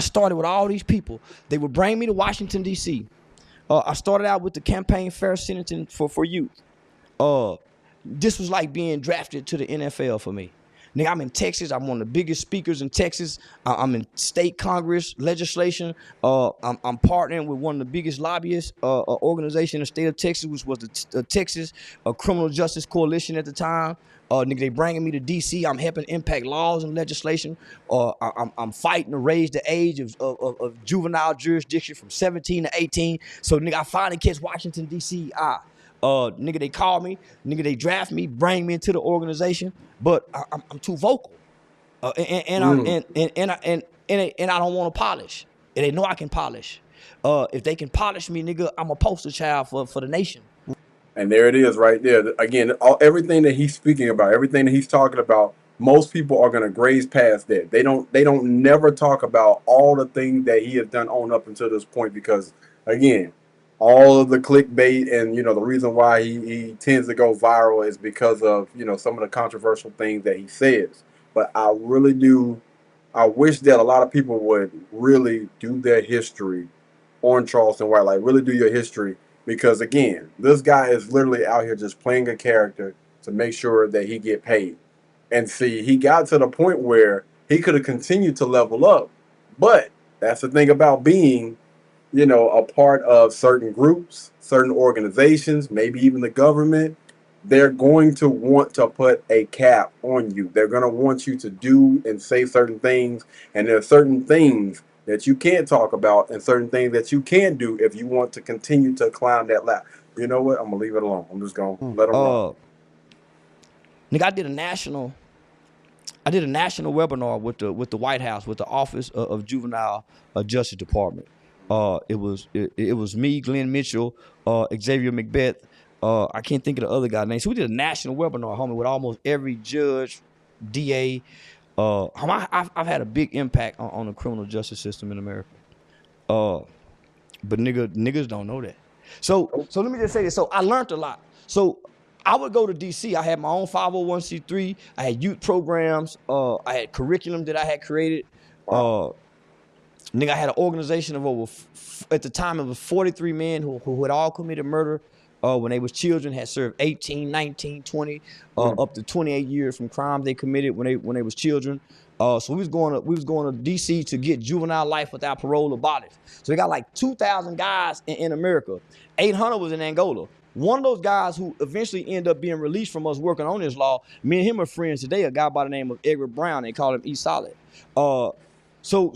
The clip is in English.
started with all these people. They would bring me to Washington, D.C. I started out with the Campaign Fair Sentencing for Youth. This was like being drafted to the NFL for me. Nigga, I'm in Texas. I'm one of the biggest speakers in Texas. I'm in state Congress legislation. I'm partnering with one of the biggest lobbyists organization in the state of Texas, which was the Texas Criminal Justice Coalition at the time. Nigga, they bringing me to D.C. I'm helping impact laws and legislation. I'm fighting to raise the age of juvenile jurisdiction from 17 to 18. So, nigga, I finally catch Washington, D.C. Nigga, they call me, nigga, they draft me, bring me into the organization, but I'm too vocal, and I don't want to polish. And they know I can polish. If they can polish me, nigga, I'm a poster child for the nation. And there it is, right there. Again, everything that he's speaking about, everything that he's talking about, most people are gonna graze past that. They don't never talk about all the things that he has done on up until this point, because again, all of the clickbait and, the reason why he tends to go viral is because of, some of the controversial things that he says. But I wish that a lot of people would really do their history on Charleston White, like really do your history, because again, this guy is literally out here just playing a character to make sure that he get paid. And see, he got to the point where he could have continued to level up, but that's the thing about being a part of certain groups, certain organizations, maybe even the government. They're going to want to put a cap on you. They're going to want you to do and say certain things. And there are certain things that you can't talk about and certain things that you can do if you want to continue to climb that ladder. You know what? I'm going to leave it alone. I'm just going to let them run. Nigga, I did a national webinar with the White House, with the Office of Juvenile Justice Department. It was me, Glenn Mitchell, Xavier Macbeth. I can't think of the other guy's name. So we did a national webinar, homie, with almost every judge, DA. I've had a big impact on the criminal justice system in America. But niggas don't know that. So let me just say this. So I learned a lot. So I would go to DC. I had my own 501c3. I had youth programs. I had curriculum that I had created. Nigga, I had an organization of over, at the time it was 43 men who had all committed murder when they was children, had served 18, 19, 20, up to 28 years from crimes they committed when they was children. So we was going to DC to get juvenile life without parole abolished. So we got like 2,000 guys in America. 800 was in Angola. One of those guys who eventually ended up being released from us working on this law, me and him are friends today, a guy by the name of Edward Brown. They call him E Solid. So